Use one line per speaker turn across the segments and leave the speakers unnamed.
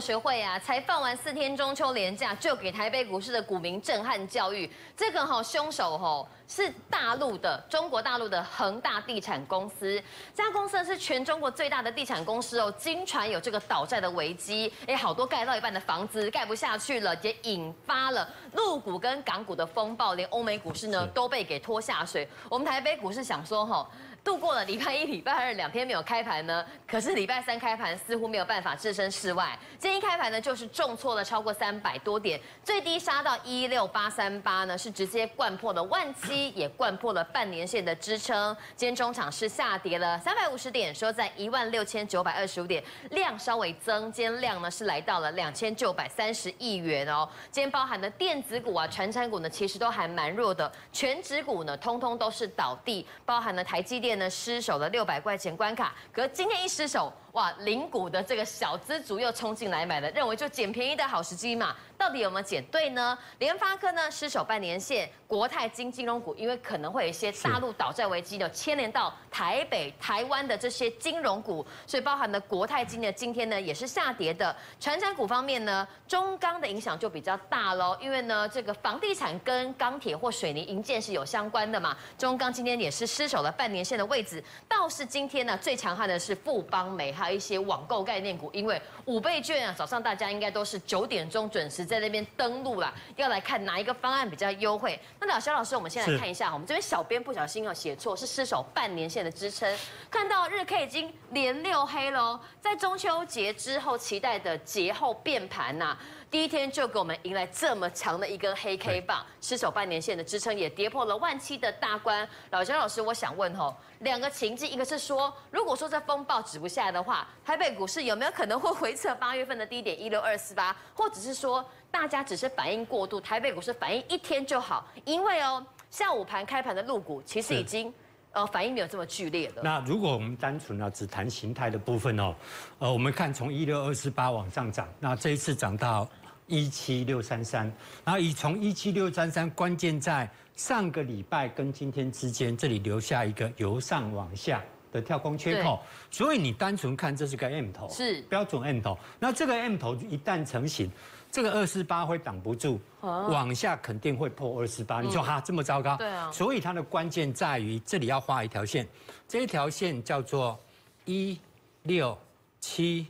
学会啊，才放完4天中秋连假，就给台北股市的股民震撼教育。这个凶手是中国大陆的恒大地产公司。这家公司是全中国最大的地产公司经传有这个倒债的危机，好多盖到一半的房子盖不下去了，也引发了陆股跟港股的风暴，连欧美股市呢都被给拖下水。我们台北股市想说度过了礼拜一、礼拜二2天没有开盘呢，可是礼拜3开盘似乎没有办法置身事外。今天一开盘呢，就是重挫了超过300多点，最低杀到16838呢，是直接掼破了17000，也掼破了半年线的支撑。今天中场是下跌了350点，收在16925点，量稍微增，今天量呢是来到了2930亿元哦。今天包含的电子股啊、传产股呢，其实都还蛮弱的，全指股呢，通通都是倒地，包含了台积电呢失守了600块钱关卡，可是今天一失守，哇，零股的这个小资族又冲进来买了，认为就捡便宜的好时机嘛，到底有没有捡对呢？联发科呢失守半年线，国泰金融股因为可能会有一些大陆倒债危机的牵连到台北、台湾的这些金融股，所以包含的国泰金呢今天呢也是下跌的。传产股方面呢，中钢的影响就比较大咯，因为呢这个房地产跟钢铁或水泥营建是有相关的嘛，中钢今天也是失守了半年线的位置。倒是今天呢最强悍的是富邦美，还有一些网购概念股，因为5倍券啊，早上大家应该都是9点钟准时在那边登录啦，要来看哪一个方案比较优惠。那萧老师，我们先来看一下，我们这边小编不小心写错，是失守半年线的支撑，看到日 K 已经连6黑喽，在中秋节之后期待的节后变盘呐。第一天就给我们迎来这么强的一根黑 K 棒，失守半年线的支撑，也跌破了17000的大关。萧老师，我想问2个情境，一个是说，如果说这风暴止不下来的话，台北股市有没有可能会回测8月份的低点16248，或者是说大家只是反应过度，台北股市反应1天就好？因为下午盘开盘的陆股其实已经反应没有这么剧烈了。
那如果我们单纯只谈形态的部分我们看从16248往上涨，那这一次涨到17633，然后从17633，关键在上个礼拜跟今天之间，这里留下一个由上往下的跳空缺口，所以你单纯看这是个 M 头，
是
标准 M 头。那这个 M 头一旦成型，这个248会挡不住，往下肯定会破248。你说这么糟糕？
对啊。
所以它的关键在于这里要画一条线，这一条线叫做16740。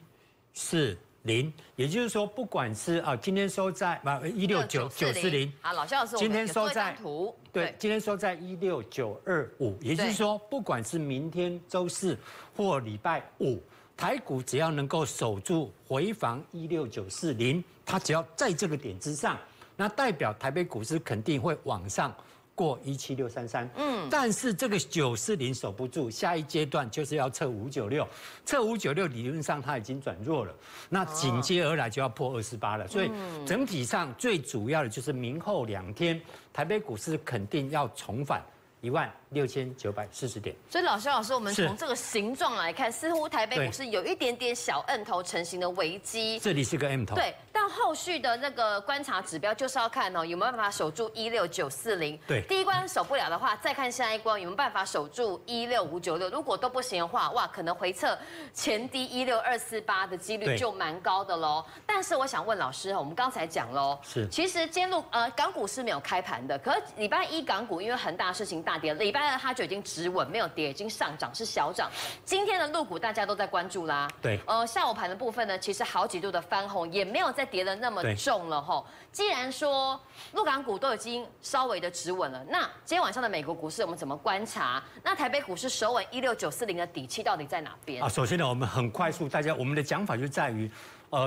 也就是说，不管是今天收在16940，
好，老萧老师，
今天收在
图，
对，今天收在16925，也就是说，不管是明天周四或礼拜5，台股只要能够守住回防16940，它只要在这个点之上，那代表台北股市肯定会往上过17633，但是这个940守不住，下一阶段就是要测596，测596理论上它已经转弱了，那紧接而来就要破248了，所以整体上最主要的就是明后2天，台北股市肯定要重返16940点。
所以萧老师，我们从这个形状来看，似乎台北股市有一点点小 M 头成型的危机。
这里是个 M 头，
对。但后续的那个观察指标就是要看有没有办法守住16940。
对。
第一关守不了的话，再看下一关有没有办法守住16596。如果都不行的话，哇，可能回测前低16248的几率就蛮高的喽。但是我想问老师，我们刚才讲喽，其实今天港股是没有开盘的，可是礼拜一港股因为恒大事情大跌，礼拜二它就已经止稳，没有跌，已经上涨是小涨。今天的陆股大家都在关注啦。
对。
下午盘的部分呢，其实好几度的翻红，也没有再跌得那么重了吼。既然说陆港股都已经稍微的止稳了，那今天晚上的美国股市我们怎么观察？那台北股市守稳16940的底气到底在哪边？
首先呢，我们很快速，我们的讲法就在于，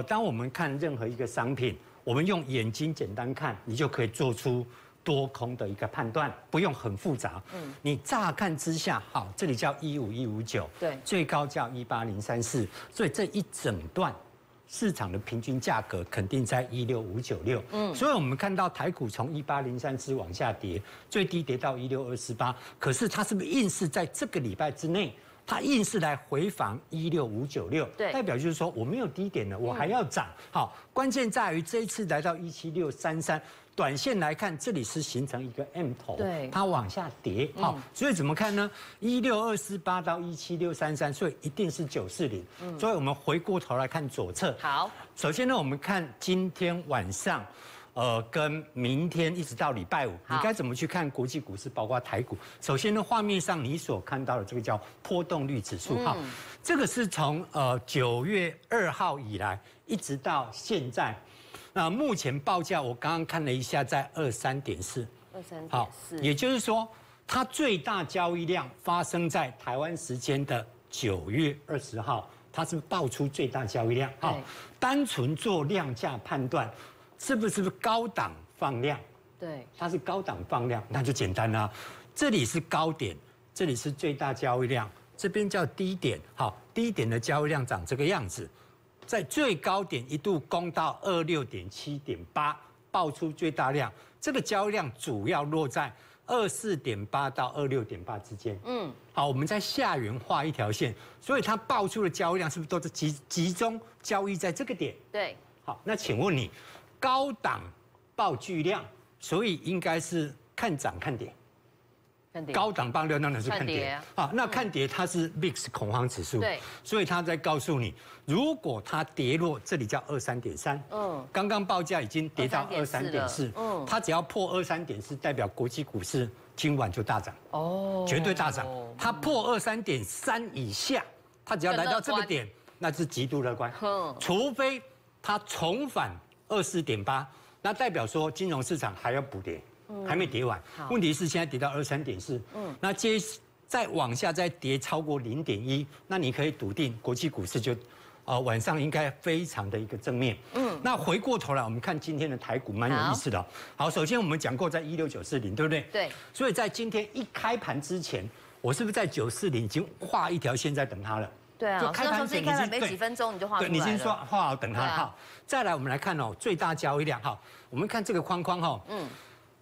当我们看任何一个商品，我们用眼睛简单看，你就可以做出多空的一个判断，不用很复杂。你乍看之下，这里叫15159，
对，
最高叫18034，所以这一整段市场的平均价格肯定在16596。所以我们看到台股从18034往下跌，最低跌到16248，可是它是不是硬是在这个礼拜之内它硬是来回防16596，
对，
代表就是说我没有低点了，我还要涨。好，关键在于这一次来到17633。短线来看，这里是形成一个 M 头，
对，
它往下跌，好，所以怎么看呢？16248到17633，所以一定是940。所以我们回过头来看左侧。
好，
首先呢，我们看今天晚上，跟明天一直到礼拜五，你该怎么去看国际股市，包括台股？首先呢，画面上你所看到的这个叫波动率指数，哈，这个是从9月2号以来一直到现在。那目前报价我刚刚看了一下，在23.4，好，也就是说，它最大交易量发生在台湾时间的9月20号，它是爆出最大交易量。好，单纯做量价判断，是不是高档放量？
对，
它是高档放量，那就简单啦。这里是高点，这里是最大交易量，这边叫低点。好，低点的交易量长这个样子。在最高点一度攻到26.7.8，爆出最大量。这个交易量主要落在24.8到26.8之间。好，我们在下缘画一条线，所以它爆出的交易量是不是都是集中交易在这个点？
对。
好，那请问你，高档爆巨量，所以应该是看涨看跌。高档爆量当然是看跌啊，那看跌它是 VIX 恐慌指数，对，所以它在告诉你，如果它跌落，这里叫23.3，刚刚报价已经跌到23.4，它只要破23.4，代表国际股市今晚就大涨，绝对大涨。它破23.3以下，它只要来到这个点，那是极度乐观，除非它重返24.8，那代表说金融市场还要补跌。还没跌完，问题是现在跌到23.4，那再往下再跌超过0.1，那你可以笃定国际股市就，晚上应该非常的一个正面。那回过头来我们看今天的台股蛮有意思的。好，首先我们讲过在16940，对不对？对。所以在今天一开盘之前，我是不是在940已经画一条线在等它了？对啊，就开盘前
没几分钟你就画出来了。
对，你先说画好等它。好，再来我们来看最大交易量。好，我们看这个框框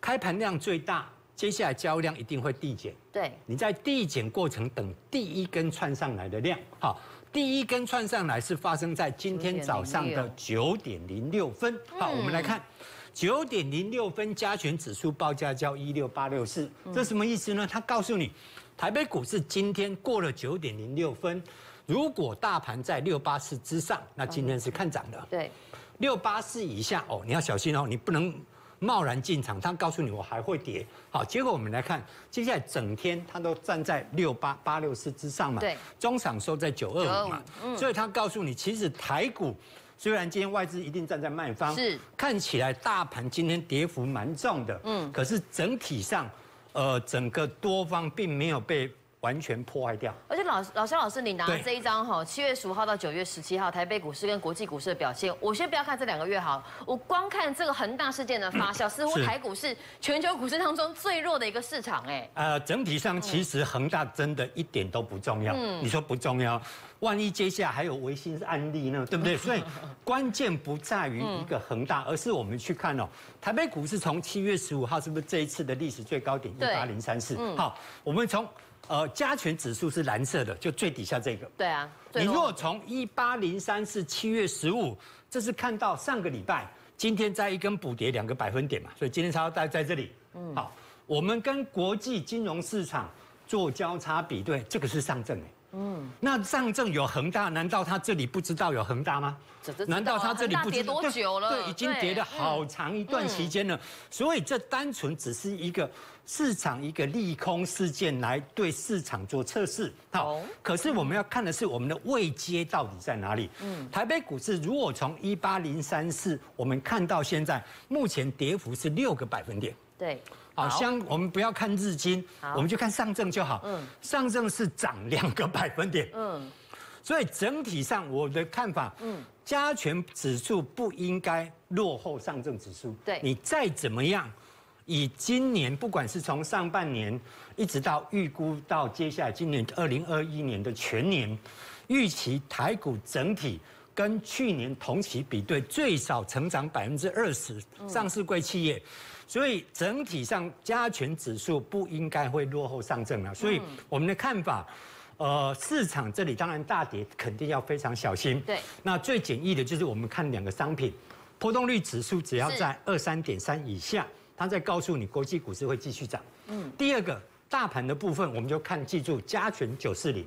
开盘量最大，接下来交易量一定会递减。对，你在递减过程等第一根串上来的量，好，第一根串上来是发生在今天早上的9:06。好，我们来看9:06加权指数报价叫16864，这什么意思呢？它告诉你，台北股市今天过了9:06，如果大盘在684之上，那今天是看涨的。对，684以下你要小心你不能贸然进场，他告诉你我还会跌。好，结果我们来看，接下来整天它都站在68864之上嘛，对，中场收在925嘛，所以他告诉你，其实台股虽然今天外资一定站在卖方，是看起来大盘今天跌幅蛮重的，可是整体上，整个多方并没有被完全破坏掉。而且老肖老师，你拿这一张7月15号到9月17号台北股市跟国际股市的表现，我先不要看这2个月好，我光看这个恒大事件的发酵，似乎台股是全球股市当中最弱的一个市场整体上其实恒大真的一点都不重要。你说不重要，万一接下来还有微信案例呢，对不对？所以关键不在于一个恒大，而是我们去看台北股市从7月15号是不是这一次的历史最高点18034？好，我们从加权指数是蓝色的，就最底下这个。对啊，你如果从18034 7月15，这是看到上个礼拜，今天在一根补跌2个百分点嘛，所以今天差在这里。好，我们跟国际金融市场做交叉比对，这个是上证那上证有恒大，难道他这里不知道有恒大吗？难道他这里不知道？多久了？对，已经跌了好长一段时间了。所以这单纯只是一个市场一个利空事件来对市场做测试。好，可是我们要看的是我们的位阶到底在哪里？台北股市如果从18034，我们看到现在目前跌幅是6个百分点。对。好，我们不要看日经，我们就看上证就好。上证是涨2个百分点。所以整体上我的看法，加权指数不应该落后上证指数。对，你再怎么样，以今年不管是从上半年一直到预估到接下来今年2021年的全年，预期台股整体跟去年同期比对最少成长20%，上市柜企业。所以整体上加权指数不应该会落后上证了，所以我们的看法，市场这里当然大跌，肯定要非常小心。
对，
那最简易的就是我们看2个商品，波动率指数只要在23.3以下，它在告诉你国际股市会继续涨。第二个。大盘的部分，我们就记住加权940，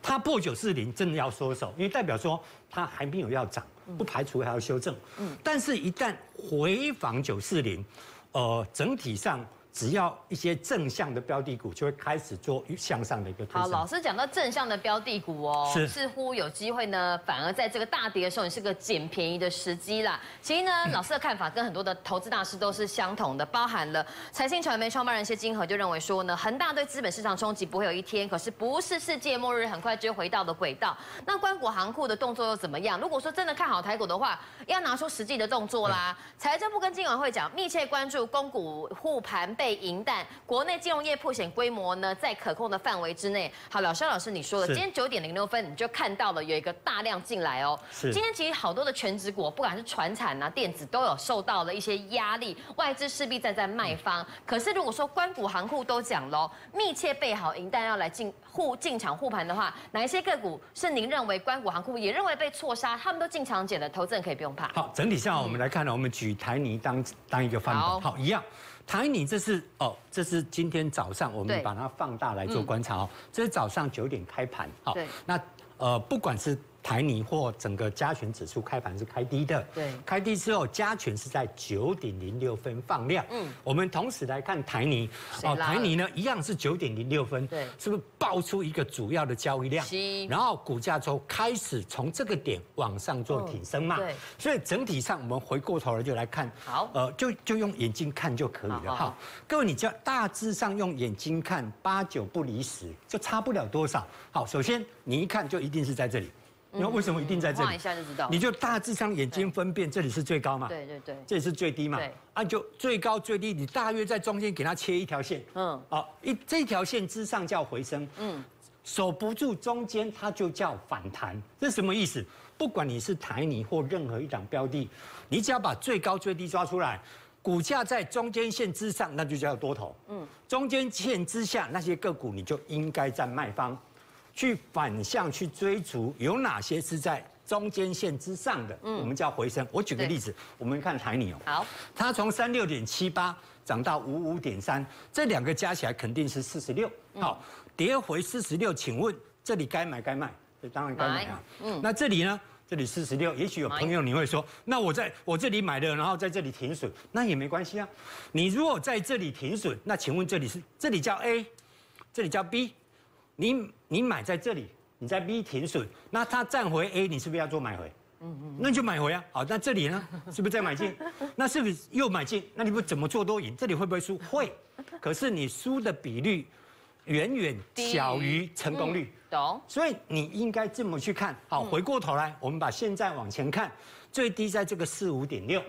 它破940真的要收手，因为代表说它还没有要涨，不排除还要修正。但是，一旦回访940，整体上只要一些正向的标的股就会开始做向上的一个推升。
好，老师讲到正向的标的股哦，似乎有机会呢，反而在这个大跌的时候，你是个捡便宜的时机啦。其实呢，老师的看法跟很多的投资大师都是相同的，包含了财信传媒创办人谢金河就认为说呢，恒大对资本市场冲击不会有一天，可是不是世界末日，很快就回到了轨道。那官股行库的动作又怎么样？如果说真的看好台股的话，要拿出实际的动作啦。财政部跟金管会讲，密切关注公股护盘被银弹，国内金融业破险规模呢在可控的范围之内。好，老师你说了，今天9点06分你就看到了有一个大量进来哦。今天其实好多的全指股，不管是传产啊、电子都有受到了一些压力，外资势必站在卖方。可是如果说官股行库都讲喽，密切备好银弹要来进场护盘的话，哪一些个股是您认为官股行库也认为被错杀，他们都进场捡的，投资人可以不用怕。
好，整体上我们来看呢，我们举台泥当一个范本，好，一样。台泥这是今天早上我们把它放大来做观察哦，这是早上9点开盘，好，那不管是台泥或整个加权指数开盘是开低的，
对，
开低之后加权是在9点06分放量，我们同时来看台泥，台泥呢一样是9点06分，
对，
是不是爆出一个主要的交易量？然后股价就开始从这个点往上做挺升嘛，
对，
所以整体上我们回过头来就来看，
好，
就用眼睛看就可以了哈。各位，你只要大致上用眼睛看，8、9不离10，就差不了多少。好，首先你一看就一定是在这里。你为什么一定在这里？
画一下就知道。你
就大致上眼睛分辨，这里是最高嘛？
对对对。
这里是最低嘛？
对。
啊，就最高最低，你大约在中间给它切一条线。这条线之上叫回升。守不住中间，它就叫反弹。这是什么意思？不管你是台泥或任何一档标的，你只要把最高最低抓出来，股价在中间线之上，那就叫多头。中间线之下那些个股，你就应该站卖方。去反向去追逐有哪些是在中间线之上的，我们叫回升。我举个例子，我们看台泥哦，
好，
它从36.78涨到55.3，这2个加起来肯定是46。好，跌回46，请问这里该买？当然该买啊。那这里呢？这里46，也许有朋友你会说，那我这里买的，然后在这里停损，那也没关系啊。你如果在这里停损，那请问这里叫 A， 这里叫 B。你买在这里，你在 B 停损，那它站回 A， 你是不是要做买回？那就买回啊。好，那这里呢，是不是再买进？那是不是又买进？那你不怎么做都赢，这里会不会输？会，可是你输的比率远远小于成功率。
懂。
所以你应该这么去看。好，回过头来，我们把现在往前看，最低在这个45.6，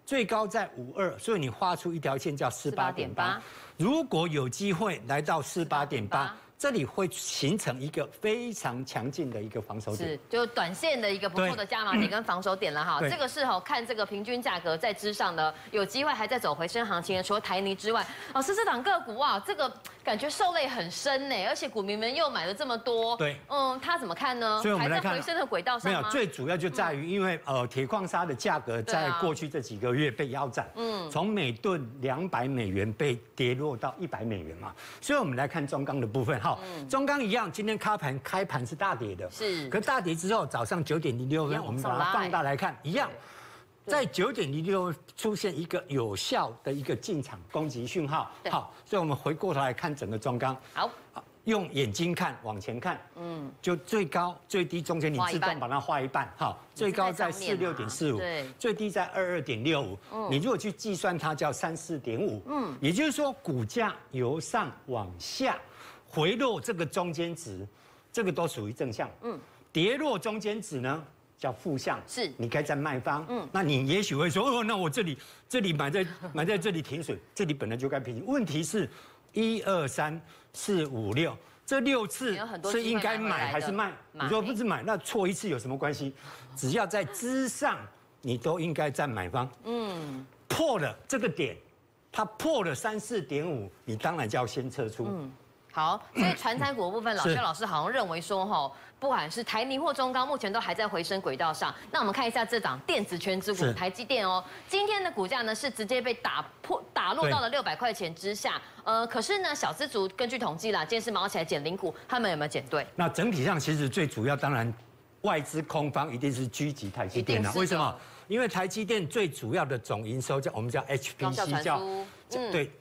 最高在52，所以你画出一条线叫48.8。如果有机会来到48.8。这里会形成一个非常强劲的一个防守点，
是就短线的一个不错的加码点跟防守点了哈。这个是看这个平均价格在之上呢，有机会还在走回升行情的，除了台泥之外，老师这档个股哇，这个感觉受累很深呢，而且股民们又买了这么多，
对，
他怎么看呢？
所以我们来看
还在回升的轨道上吗？
没有，最主要就在于因为铁矿砂的价格在过去这几个月被腰斩，从每吨200美元被跌落到100美元嘛，所以我们来看中钢的部分哈。中钢一样，今天开盘是大跌的，
是。
可大跌之后，早上9点06分，我们把它放大来看，一样，在9点06出现一个有效的一个进场攻击讯号。好，所以我们回过头来看整个中钢。
好，
用眼睛看，往前看，就最高最低中间你自动把它画一半。好，最高在46.45，
对，
最低在22.65。你如果去计算它叫34.5，也就是说股价由上往下。回落这个中间值，这个都属于正向。跌落中间值呢叫负向，
是你
该站卖方。那你也许会说，那我这里买在这里停损，这里本来就该平。问题是，1、2、3、4、5、6这6次是应该买还是卖？你说不是买，那错一次有什么关系？只要在之上，你都应该站买方。破了这个点，它破了34.5，你当然就要先撤出。
好，所以传产股的部分，肖老师好像认为说，不管是台泥或中钢，目前都还在回升轨道上。那我们看一下这档电子权值股台积电哦，今天的股价呢是直接被打落到了600块钱之下。可是呢，小资族根据统计啦，今天是毛起来捡零股，他们有没有捡对？
那整体上其实最主要，当然外资空方一定是狙击台积电啊。为什么？因为台积电最主要的总营收我们叫 HPC，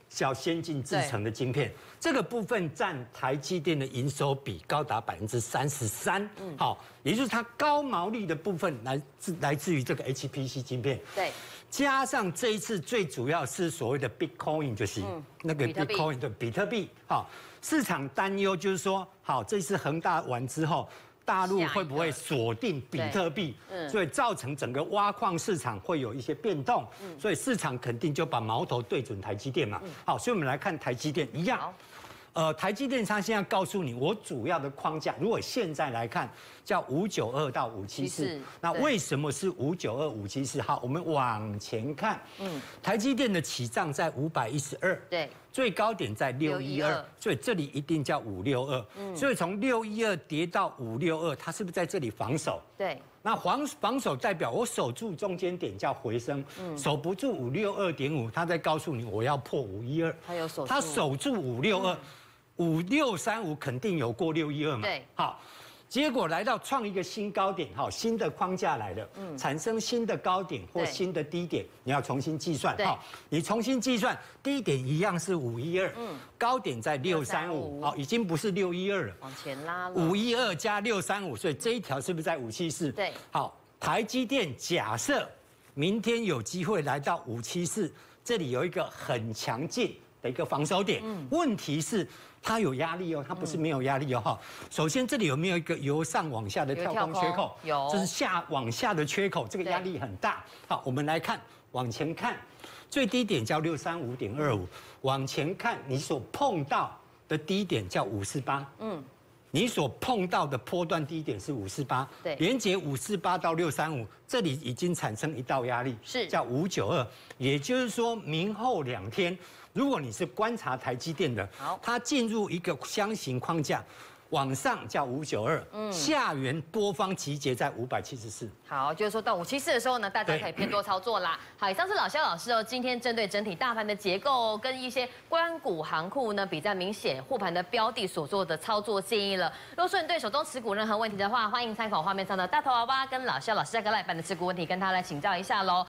叫先进制程的晶片，这个部分占台积电的营收比高达33%。好，也就是它高毛利的部分来自于这个 HPC 晶片。
对，
加上这一次最主要是所谓的 Bitcoin， 就是那个 Bitcoin 的比特币。好，市场担忧就是说，好，这次恒大完之后，大陆会不会锁定比特币？所以造成整个挖矿市场会有一些变动，所以市场肯定就把矛头对准台积电嘛。好，所以我们来看台积电一样。台积电它现在告诉你，我主要的框架，如果现在来看，叫592到574。那为什么是592、574？好，我们往前看，台积电的起涨在512，对，最高点在612，所以这里一定叫562。所以从612跌到562，它是不是在这里防守？对。那防守代表我守住中间点叫回升，守不住562.5，它在告诉你我要破512。它守住562，5635肯定有过612嘛？对。好，结果来到创一个新高点，好，新的框架来了，产生新的高点或新的低点，你要重新计算。好，你重新计算，低点一样是512，高点在635，好，已经不是612了，往前拉了。512加635，所以这一条是不是在574？对。好，台积电假设明天有机会来到574，这里有一个很强劲的一个防守点，问题是它有压力哦，它不是没有压力哦哈。首先这里有没有一个由上往下的跳空缺口？有，这是往下的缺口，这个压力很大。好，我们来看，往前看，最低点叫635.25，往前看你所碰到的低点叫548，你所碰到的波段低点是548，对，连接548到635，这里已经产生一道压力，是叫592，也就是说明后2天。如果你是观察台积电的，它进入一个箱型框架，往上叫592，下缘多方集结在574。好，就是说到574的时候呢，大家可以偏多操作啦。好，以上是肖老师哦，今天针对整体大盘的结构跟一些官股行库呢比较明显护盘的标的所做的操作建议了。如果说你对手中持股任何问题的话，欢迎参考画面上的大头娃娃跟肖老师这个赖版的持股问题，跟他来请教一下喽。